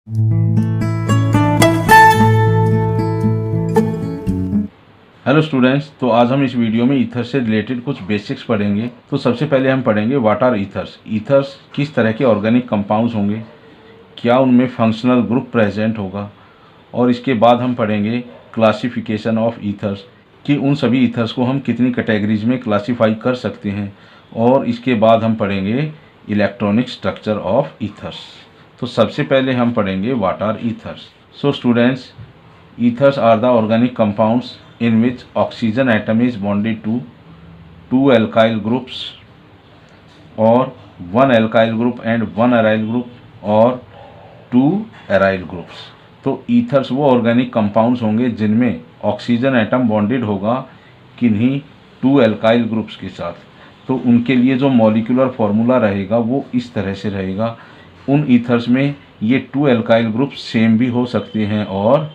Hello students, तो आज हम इस वीडियो में ईथर से रिलेटेड कुछ बेसिक्स पढ़ेंगे। तो सबसे पहले हम पढ़ेंगे व्हाट आर ईथर्स। ईथर्स किस तरह के ऑर्गेनिक कंपाउंड्स होंगे, क्या उनमें फंक्शनल ग्रुप प्रेजेंट होगा, और इसके बाद हम पढ़ेंगे क्लासिफिकेशन ऑफ ईथर्स कि उन सभी ईथर्स को हम कितनी कैटेगरीज में क्लासीफाई कर सकते हैं, और इसके बाद हम पढ़ेंगे इलेक्ट्रॉनिक स्ट्रक्चर ऑफ ईथर्स। तो सबसे पहले हम पढ़ेंगे what are ethers. So students, ethers are the organic compounds in which oxygen atom is bonded to two alkyl groups or one alkyl group and one aryl group or two aryl groups। तो ethers वो organic compounds होंगे जिनमें oxygen atom bonded होगा किन्हीं to alkyl groups के साथ। तो उनके लिए जो मॉलिक्यूलर फार्मूला रहेगा वो इस तरह से रहेगा। उन ईथर्स में ये टू एल्काइल ग्रुप्स सेम भी हो सकते हैं और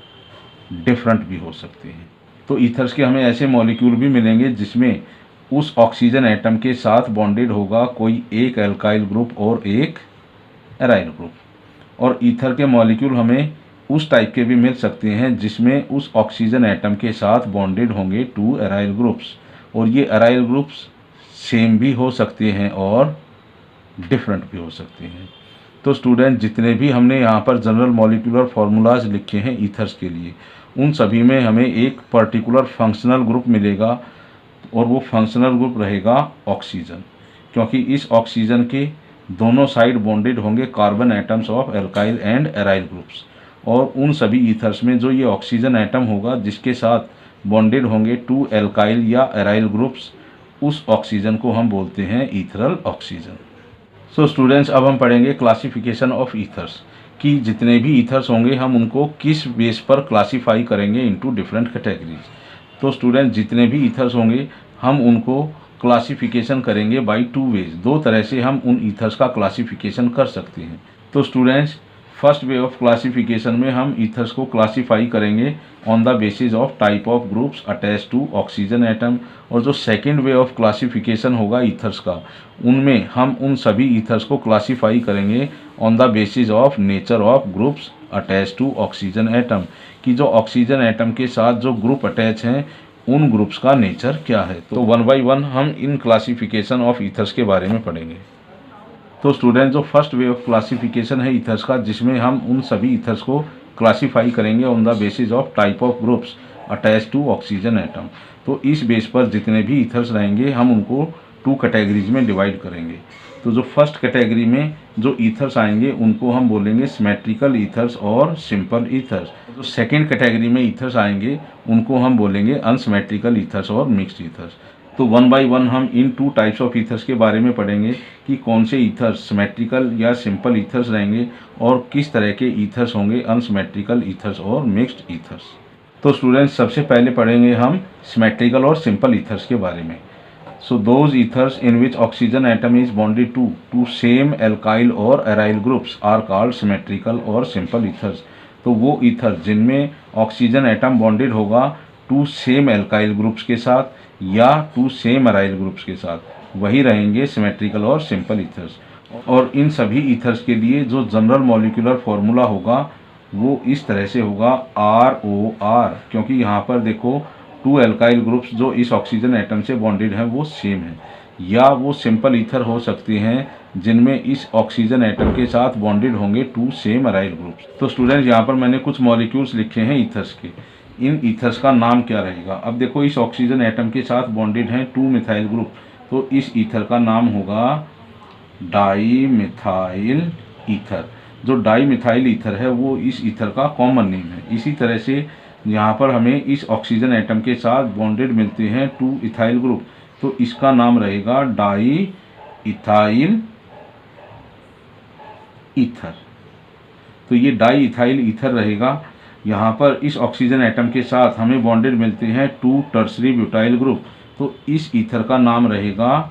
डिफरेंट भी हो सकते हैं। तो ईथर्स के हमें ऐसे मॉलिक्यूल भी मिलेंगे जिसमें उस ऑक्सीजन एटम के साथ बॉन्डेड होगा कोई एक एल्काइल ग्रुप और एक एराइल ग्रुप। और ईथर के मॉलिक्यूल हमें उस टाइप के भी मिल सकते हैं जिसमें उस ऑक्सीजन एटम के साथ बॉन्डेड होंगे टू एराइल ग्रुप्स, और ये एराइल ग्रुप्स सेम भी हो सकते हैं और डिफरेंट भी हो सकते हैं। तो स्टूडेंट, जितने भी हमने यहाँ पर जनरल मॉलिक्यूलर फार्मूलाज लिखे हैं ईथर्स के लिए, उन सभी में हमें एक पर्टिकुलर फंक्शनल ग्रुप मिलेगा, और वो फंक्शनल ग्रुप रहेगा ऑक्सीजन, क्योंकि इस ऑक्सीजन के दोनों साइड बॉन्डेड होंगे carbon atoms of alkyl and aryl groups. और उन सभी ईथर्स में जो ये ऑक्सीजन एटम होगा जिसके साथ बॉन्डेड होंगे टू एल्काइल या एराइल ग्रुप्स, उस ऑक्सीजन को हम बोलते हैं ईथरल ऑक्सीजन। सो स्टूडेंट्स, अब हम पढ़ेंगे क्लासिफिकेशन ऑफ ईथर्स कि जितने भी ईथर्स होंगे हम उनको किस बेस पर क्लासीफाई करेंगे इनटू डिफरेंट कैटेगरीज। तो स्टूडेंट, जितने भी ईथर्स होंगे हम उनको क्लासिफिकेशन करेंगे बाय टू वेज। दो तरह से हम उन ईथर्स का क्लासिफिकेशन कर सकते हैं। तो students, first way of classification में हम ईथर्स को क्लासीफाई करेंगे on the basis of type of groups attach to oxygen atom. और जो सेकेंड वे ऑफ क्लासिफिकेशन होगा ईथर्स का, उनमें हम उन सभी ईथर्स को क्लासीफाई करेंगे on the basis of nature of groups attach to oxygen atom, कि जो ऑक्सीजन एटम के साथ जो ग्रुप अटैच हैं उन ग्रुप्स का नेचर क्या है। तो वन बाय वन हम इन क्लासिफिकेशन ऑफ ईथर्स के बारे में पढ़ेंगे। तो स्टूडेंट, जो फर्स्ट वे ऑफ क्लासिफिकेशन है ईथर्स का, जिसमें हम उन सभी ईथर्स को क्लासीफाई करेंगे on the basis of type of groups attach to oxygen atom. तो इस बेस पर जितने भी ईथर्स रहेंगे हम उनको टू कैटेगरीज में डिवाइड करेंगे। तो जो फर्स्ट कैटेगरी में जो ईथर्स आएंगे उनको हम बोलेंगे सिमेट्रिकल ईथर्स और सिंपल ईथर्स। जो सेकेंड कैटेगरी में ईथर्स आएंगे उनको हम बोलेंगे अनसिमेट्रिकल ईथर्स और मिक्स्ड ईथर्स। तो वन बाय वन हम इन टू टाइप्स ऑफ ईथर्स के बारे में पढ़ेंगे कि कौन से ईथर्स सिमेट्रिकल या सिंपल ईथर्स रहेंगे और किस तरह के ईथर्स होंगे अनसिमेट्रिकल ईथर्स और मिक्स्ड ईथर्स। तो स्टूडेंट्स, सबसे पहले पढ़ेंगे हम सिमेट्रिकल और सिंपल ईथर्स के बारे में। So those ethers in which oxygen atom is bonded to same alkyl और aryl groups are called symmetrical और सिंपल ईथर्स। तो वो ईथर जिनमें ऑक्सीजन एटम बॉन्डेड होगा टू सेम एल्काइल ग्रुप्स के साथ या टू सेम एराइल ग्रुप्स के साथ, वही रहेंगे सिमेट्रिकल और सिंपल ईथर्स। और इन सभी ईथर्स के लिए जो जनरल मॉलिक्यूलर फार्मूला होगा वो इस तरह से होगा ROR, क्योंकि यहाँ पर देखो टू एल्काइल ग्रुप्स जो इस ऑक्सीजन एटम से बॉन्डेड हैं वो सेम है। या वो सिंपल ईथर हो सकते हैं जिनमें इस ऑक्सीजन एटम के साथ बॉन्डेड होंगे टू सेम एराइल ग्रुप्स। तो स्टूडेंट्स, यहाँ पर मैंने कुछ मॉलिक्यूल्स लिखे हैं ईथर्स के। इन ईथर्स का नाम क्या रहेगा? अब देखो, इस ऑक्सीजन एटम के साथ बॉन्डेड हैं टू मिथाइल ग्रुप, तो इस ईथर का नाम होगा डाई मिथाइल ईथर। जो डाई मिथाइल ईथर है वो इस ईथर का कॉमन नेम है। इसी तरह से यहाँ पर हमें इस ऑक्सीजन एटम के साथ बॉन्डेड मिलते हैं टू इथाइल ग्रुप, तो इसका नाम रहेगा डाई इथाइल ईथर। तो ये डाई इथाइल ईथर रहेगा। यहाँ पर इस ऑक्सीजन एटम के साथ हमें बॉन्डेड मिलते हैं टू टर्सरी ब्यूटाइल ग्रुप, तो इस ईथर का नाम रहेगा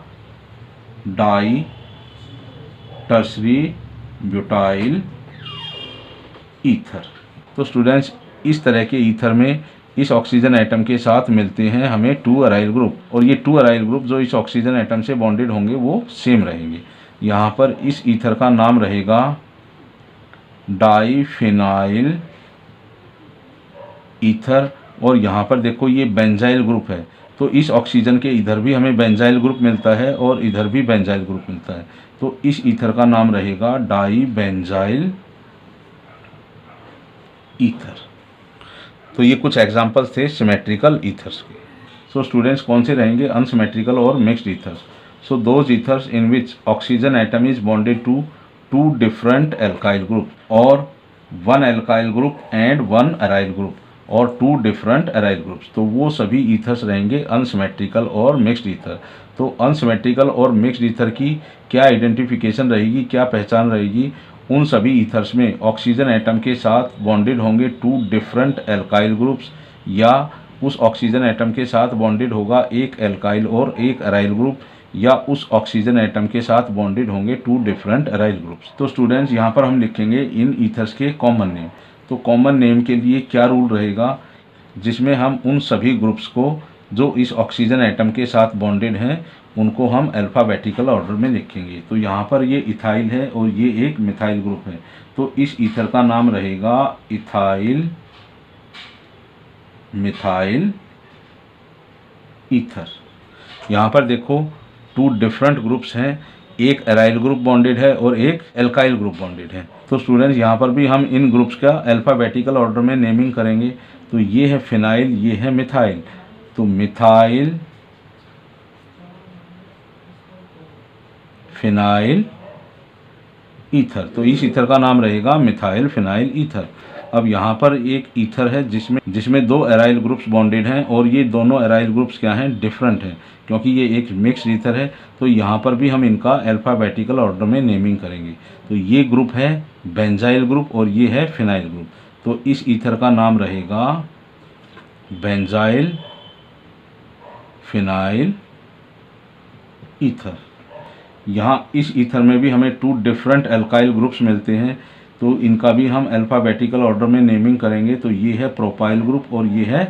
डाई टर्सरी ब्यूटाइल ईथर। तो स्टूडेंट्स, इस तरह के ईथर में इस ऑक्सीजन एटम के साथ मिलते हैं हमें टू अराइल ग्रुप, और ये टू अराइल ग्रुप जो इस ऑक्सीजन एटम से बॉन्डेड होंगे वो सेम रहेंगे। यहाँ पर इस ईथर का नाम रहेगा डाईफिनाइल ईथर। और यहाँ पर देखो ये बेंजाइल ग्रुप है, तो इस ऑक्सीजन के इधर भी हमें बेंजाइल ग्रुप मिलता है और इधर भी बेंजाइल ग्रुप मिलता है, तो इस ईथर का नाम रहेगा डाई बेंजाइल ईथर। तो ये कुछ एग्जांपल्स थे सिमेट्रिकल ईथर्स के। सो स्टूडेंट्स, कौन से रहेंगे? अनसिमेट्रिकल और mixed ethers. So those ethers in which oxygen atom is bonded to two different alkyl group और one alkyl group and one aryl group और टू डिफरेंट अराइल ग्रुप्स, तो वो सभी ईथर्स रहेंगे अनसिमेट्रिकल और मिक्स्ड ईथर। तो unsymmetrical और mixed ether की क्या आइडेंटिफिकेशन रहेगी, क्या पहचान रहेगी? उन सभी ईथर्स में ऑक्सीजन एटम के साथ बॉन्डेड होंगे टू डिफरेंट एल्काइल ग्रुप्स, या उस ऑक्सीजन एटम के साथ बॉन्डेड होगा एक एल्काइल और एक अराइल ग्रुप, या उस ऑक्सीजन एटम के साथ बॉन्डेड होंगे टू डिफरेंट अराइल ग्रुप्स। तो स्टूडेंट्स, यहाँ पर हम लिखेंगे इन ईथर्स के कॉमन नेम। तो कॉमन नेम के लिए क्या रूल रहेगा, जिसमें हम उन सभी ग्रुप्स को जो इस ऑक्सीजन एटम के साथ बॉन्डेड हैं उनको हम अल्फ़ाबेटिकल ऑर्डर में लिखेंगे। तो यहाँ पर ये इथाइल है और ये एक मिथाइल ग्रुप है, तो इस ईथर का नाम रहेगा इथाइल मिथाइल ईथर। यहाँ पर देखो टू डिफरेंट ग्रुप्स हैं, एक एराइल ग्रुप बॉन्डेड है और एक एल्काइल ग्रुप बॉन्डेड है। तो स्टूडेंट्स, यहाँ पर भी हम इन ग्रुप्स का अल्फ़ाबेटिकल ऑर्डर में नेमिंग करेंगे। तो ये है फिनाइल, ये है मिथाइल, तो मिथाइल फिनाइल ईथर, तो इस ईथर का नाम रहेगा मिथाइल फिनाइल ईथर। अब यहाँ पर एक ईथर है जिसमें दो एराइल ग्रुप्स बॉन्डेड हैं और ये दोनों एराइल ग्रुप्स क्या हैं? डिफरेंट हैं, क्योंकि ये एक मिक्स्ड ईथर है। तो यहाँ पर भी हम इनका अल्फ़ाबेटिकल ऑर्डर में नेमिंग करेंगे। तो ये ग्रुप है बेंजाइल ग्रुप और ये है फिनाइल ग्रुप, तो इस ईथर का नाम रहेगा बेंजाइल फिनाइल ईथर। यहाँ इस ईथर में भी हमें टू डिफरेंट एल्काइल ग्रुप्स मिलते हैं, तो इनका भी हम अल्फ़ाबेटिकल ऑर्डर में नेमिंग करेंगे। तो ये है प्रोपाइल ग्रुप और ये है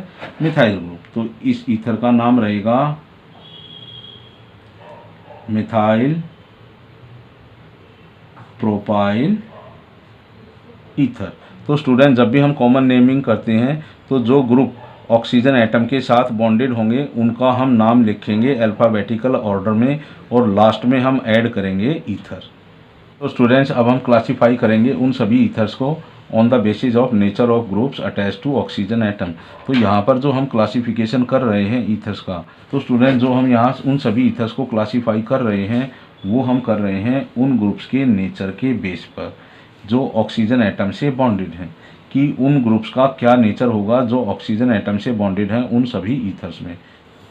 मिथाइल ग्रुप, तो इस ईथर का नाम रहेगा मिथाइल प्रोपाइल ईथर। तो स्टूडेंट, जब भी हम कॉमन नेमिंग करते हैं तो जो ग्रुप ऑक्सीजन एटम के साथ बॉन्डेड होंगे उनका हम नाम लिखेंगे अल्फ़ाबेटिकल ऑर्डर में और लास्ट में हम ऐड करेंगे ईथर। तो स्टूडेंट्स, अब हम क्लासीफाई करेंगे उन सभी ईथर्स को on the basis of nature of groups attach to oxygen atom. तो यहाँ पर जो हम क्लासिफिकेशन कर रहे हैं ईथर्स का, तो स्टूडेंट जो हम यहाँ उन सभी ईथर्स को क्लासीफाई कर रहे हैं वो हम कर रहे हैं उन ग्रुप्स के नेचर के बेस पर जो ऑक्सीजन एटम से बॉन्डेड हैं, कि उन ग्रुप्स का क्या नेचर होगा जो ऑक्सीजन एटम से बॉन्डेड हैं उन सभी ईथर्स में।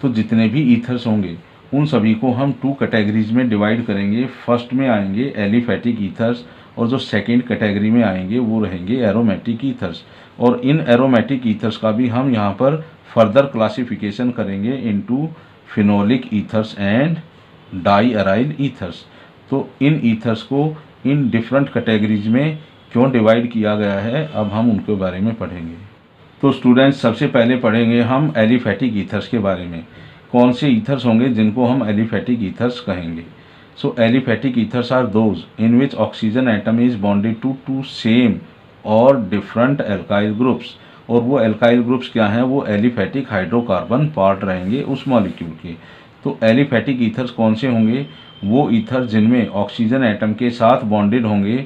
तो जितने भी ईथर्स होंगे उन सभी को हम टू कैटेगरीज में डिवाइड करेंगे। फर्स्ट में आएंगे एलिफैटिक ईथर्स और जो सेकेंड कैटेगरी में आएंगे वो रहेंगे एरोमेटिक ईथर्स। और इन एरोमेटिक ईथर्स का भी हम यहाँ पर फर्दर क्लासिफिकेशन करेंगे into phenolic ethers and di aryl ethers. तो इन ईथर्स को इन डिफरेंट कैटेगरीज में क्यों डिवाइड किया गया है, अब हम उनके बारे में पढ़ेंगे। तो स्टूडेंट्स, सबसे पहले पढ़ेंगे हम एलिफैटिक ईथर्स के बारे में। कौन से ईथर्स होंगे जिनको हम एलिफैटिक ईथर्स कहेंगे? So aliphatic ethers are those in which oxygen atom is bonded to two same और डिफरेंट एल्काइल ग्रुप्स। और वो एल्काइल ग्रुप्स क्या हैं? वो एलिफैटिक हाइड्रोकार्बन पार्ट रहेंगे उस मॉलिक्यूल के। तो एलिफैटिक ईथर्स कौन से होंगे? वो ईथर जिनमें ऑक्सीजन एटम के साथ बॉन्डेड होंगे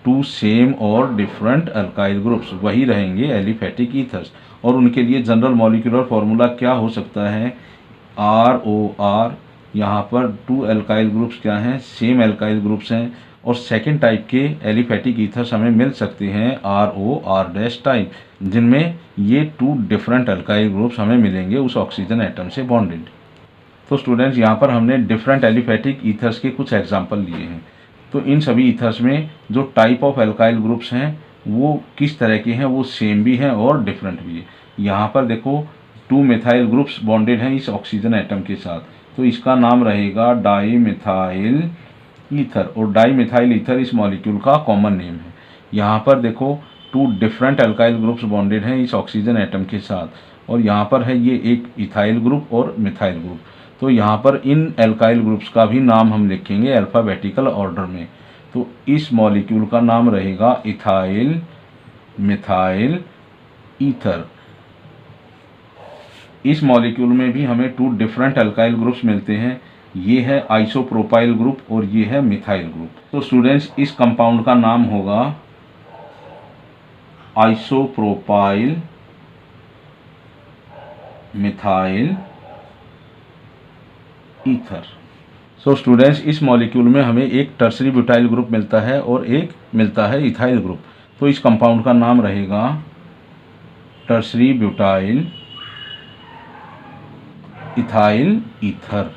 टू सेम और डिफरेंट अल्काइल ग्रुप्स, वही रहेंगे एलिफैटिक ईथर्स। और उनके लिए जनरल मॉलिक्यूलर फार्मूला क्या हो सकता है? ROR। यहाँ पर टू एल्काइल ग्रुप्स क्या हैं? सेम एल्काइल ग्रुप्स हैं। और सेकेंड टाइप के एलिफैटिक ईथर्स हमें मिल सकते हैं ROR' टाइप, जिनमें ये टू डिफरेंट एल्काइल ग्रुप्स हमें मिलेंगे उस ऑक्सीजन एटम से बॉन्डेड। तो स्टूडेंट्स, यहाँ पर हमने डिफरेंट एलिफैटिक ईथर्स के कुछ एग्जाम्पल लिए हैं। तो इन सभी ईथर्स में जो टाइप ऑफ एल्काइल ग्रुप्स हैं वो किस तरह के हैं? वो सेम भी हैं और डिफरेंट भी है। यहाँ पर देखो टू मिथाइल ग्रुप्स बॉन्डेड हैं इस ऑक्सीजन एटम के साथ, तो इसका नाम रहेगा डाई मिथाइल ईथर। और डाई मिथाइल ईथर इस मॉलिक्यूल का कॉमन नेम है। यहाँ पर देखो two different alkyl groups bonded हैं इस ऑक्सीजन एटम के साथ, और यहाँ पर है ये एक इथाइल ग्रुप और मिथाइल ग्रुप। तो यहाँ पर इन एल्काइल ग्रुप्स का भी नाम हम लिखेंगे अल्फ़ाबेटिकल ऑर्डर में। तो इस मॉलिक्यूल का नाम रहेगा इथाइल मिथाइल ईथर। इस मॉलिक्यूल में भी हमें 2 डिफरेंट अल्काइल ग्रुप्स मिलते हैं, ये है आइसोप्रोपाइल ग्रुप और ये है मिथाइल ग्रुप। तो स्टूडेंट्स इस कंपाउंड का नाम होगा isopropyl methyl ether. So students इस मॉलिक्यूल में हमें एक टर्सरी ब्यूटाइल ग्रुप मिलता है और एक मिलता है इथाइल ग्रुप। तो इस कंपाउंड का नाम रहेगा टर्सरी ब्यूटाइल इथाइल ईथर।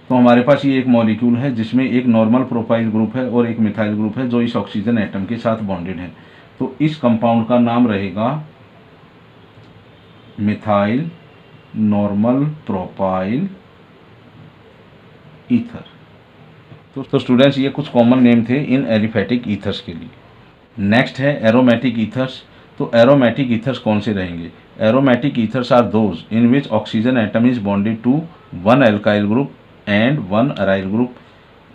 तो हमारे पास ये एक मॉलिक्यूल है जिसमें एक नॉर्मल प्रोपाइल ग्रुप है और एक मिथाइल ग्रुप है जो इस ऑक्सीजन एटम के साथ बॉन्डेड है। तो इस कंपाउंड का नाम रहेगा मिथाइल नॉर्मल प्रोपाइल ईथर। तो स्टूडेंट्स ये कुछ कॉमन नेम थे इन एलिफेटिक ईथर्स के लिए। नेक्स्ट है एरोमेटिक ईथर्स। तो एरोमेटिक ईथर्स कौन से रहेंगे? Aromatic ethers are those in which oxygen atom is bonded to 1 alkyl group and 1 aryl group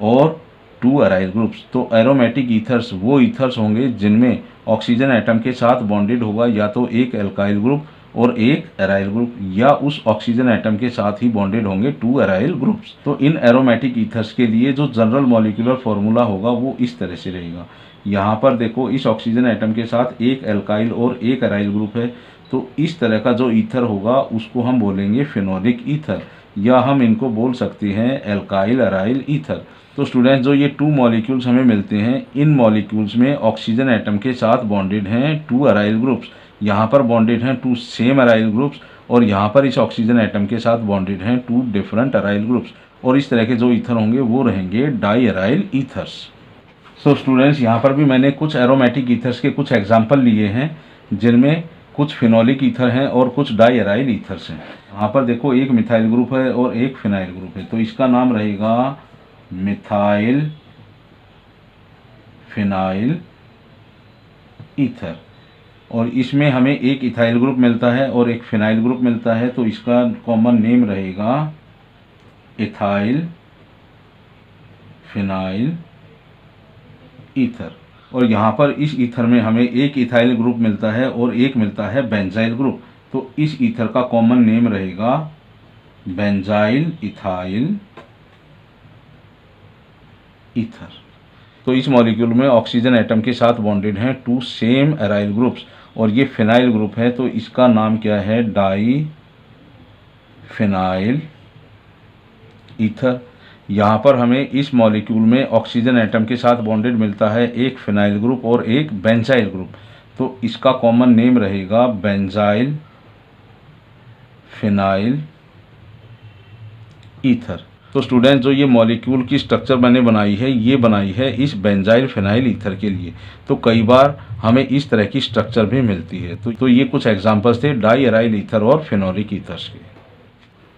और 2 अराइल ग्रुप्स। तो एरोमेटिक ईथर्स वो ईथर्स होंगे जिनमें ऑक्सीजन एटम के साथ बॉन्डेड होगा या तो एक अल्काइल ग्रुप और एक अराइल ग्रुप, या उस ऑक्सीजन एटम के साथ ही बॉन्डेड होंगे 2 अराइल ग्रुप्स। तो इन एरोमेटिक ईथर्स के लिए जो जनरल मॉलिक्यूलर फॉर्मूला होगा वो इस तरह से रहेगा। यहाँ पर देखो इस ऑक्सीजन एटम के साथ एक अल्काइल और एक अराइल ग्रुप है, तो इस तरह का जो ईथर होगा उसको हम बोलेंगे फेनोलिक ईथर, या हम इनको बोल सकते हैं अल्काइल अराइल ईथर। तो स्टूडेंट्स जो ये 2 मॉलिक्यूल्स हमें मिलते हैं, इन मॉलिक्यूल्स में ऑक्सीजन एटम के साथ बॉन्डेड हैं 2 अराइल ग्रुप्स, यहाँ पर बॉन्डेड हैं 2 सेम अराइल ग्रुप्स, और यहाँ पर इस ऑक्सीजन एटम के साथ बॉन्डेड हैं 2 डिफरेंट अराइल ग्रुप्स, और इस तरह के जो ईथर होंगे वो रहेंगे di aryl ethers. So students यहाँ पर भी मैंने कुछ एरोमेटिक ईथर्स के कुछ एग्जाम्पल लिए हैं जिनमें कुछ फिनोलिक ईथर हैं और कुछ डाई अराइल ईथर्स हैं। यहाँ पर देखो एक मिथाइल ग्रुप है और एक फिनाइल ग्रुप है, तो इसका नाम रहेगा मिथाइल फिनाइल ईथर, और इसमें हमें एक इथाइल ग्रुप मिलता है और एक फिनाइल ग्रुप मिलता है, तो इसका कॉमन नेम रहेगा इथाइल फिनाइल ईथर। और यहाँ पर इस ईथर में हमें एक इथाइल ग्रुप मिलता है और एक मिलता है बेंजाइल ग्रुप, तो इस ईथर का कॉमन नेम रहेगा बेंजाइल इथाइल ईथर। तो इस मॉलिक्यूल में ऑक्सीजन एटम के साथ बॉन्डेड हैं 2 सेम अराइल ग्रुप्स, और ये फिनाइल ग्रुप है, तो इसका नाम क्या है? Di phenyl ether. यहाँ पर हमें इस मॉलिक्यूल में ऑक्सीजन एटम के साथ बॉन्डेड मिलता है एक फिनाइल ग्रुप और एक बेंजाइल ग्रुप, तो इसका कॉमन नेम रहेगा बेंजाइल फिनाइल ईथर। तो स्टूडेंट जो ये मॉलिक्यूल की स्ट्रक्चर मैंने बनाई है, ये बनाई है इस बेंजाइल फिनाइल ईथर के लिए, तो कई बार हमें इस तरह की स्ट्रक्चर भी मिलती है। तो ये कुछ एग्जांपल्स थे डाई अराइल ईथर और फेनोलिक ईथर्स के।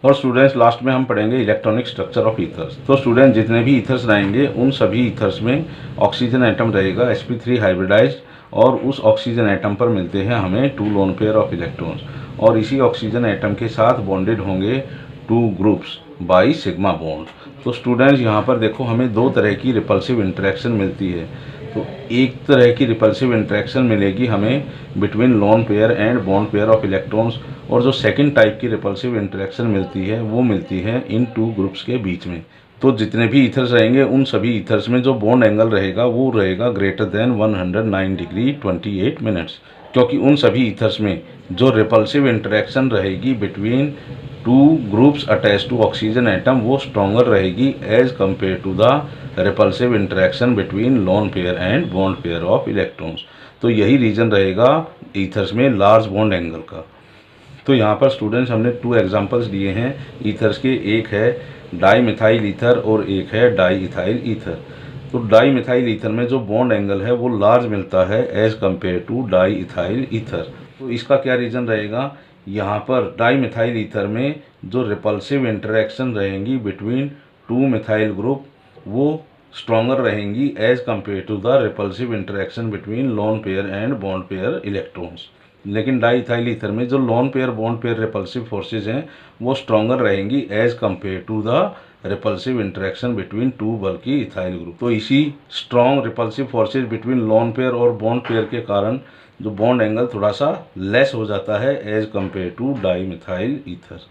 और स्टूडेंट्स लास्ट में हम पढ़ेंगे इलेक्ट्रॉनिक स्ट्रक्चर ऑफ ईथर्स। तो स्टूडेंट जितने भी ईथर्स रहेंगे उन सभी ईथर्स में ऑक्सीजन एटम रहेगा sp3 हाइब्रिडाइज्ड, और उस ऑक्सीजन एटम पर मिलते हैं हमें 2 लोन पेयर ऑफ इलेक्ट्रॉन्स, और इसी ऑक्सीजन एटम के साथ बॉन्डेड होंगे 2 ग्रुप्स बाई सिग्मा बॉन्ड। तो स्टूडेंट्स यहाँ पर देखो हमें 2 तरह की रिपल्सिव इंटरेक्शन मिलती है। तो एक तरह की रिपल्सिव इंटरेक्शन मिलेगी हमें between lone pair and bond pair of electrons, और जो सेकंड टाइप की रिपल्सिव इंटरेक्शन मिलती है वो मिलती है इन 2 ग्रुप्स के बीच में। तो जितने भी ईथर्स रहेंगे उन सभी ईथर्स में जो बॉन्ड एंगल रहेगा वो रहेगा ग्रेटर देन 109 डिग्री 28 मिनट्स, क्योंकि उन सभी ईथर्स में जो रिपल्सिव इंटरेक्शन रहेगी between 2 groups attach to oxygen atom वो स्ट्रॉन्गर रहेगी as compare to the repulsive interaction between lone pair and bond pair of electrons. तो यही रीजन रहेगा ईथर्स में लार्ज बॉन्ड एंगल का। तो यहाँ पर स्टूडेंट्स हमने 2 एग्जांपल्स दिए हैं ईथर्स के, एक है डाई मिथाइल ईथर और एक है डाई इथाइल ईथर। तो डाई मिथाइल ईथर में जो बॉन्ड एंगल है वो लार्ज मिलता है as compare to di ethyl ether. तो इसका क्या रीज़न रहेगा? यहाँ पर डाई मिथाइल ईथर में जो रिपल्सिव इंटरेक्शन रहेंगी बिटवीन 2 मिथाइल ग्रुप वो स्ट्रॉन्गर रहेंगी as compare to the repulsive interaction between lone pair and bond pair electrons. लेकिन डाई इथाइल ईथर में जो lone pair bond pair repulsive forces हैं वो स्ट्रॉन्गर रहेंगी as compare to the repulsive interaction between two bulky ethyl group. तो इसी strong repulsive forces between lone pair और bond pair के कारण जो बॉन्ड एंगल थोड़ा सा लेस हो जाता है as compare to di methyl ether.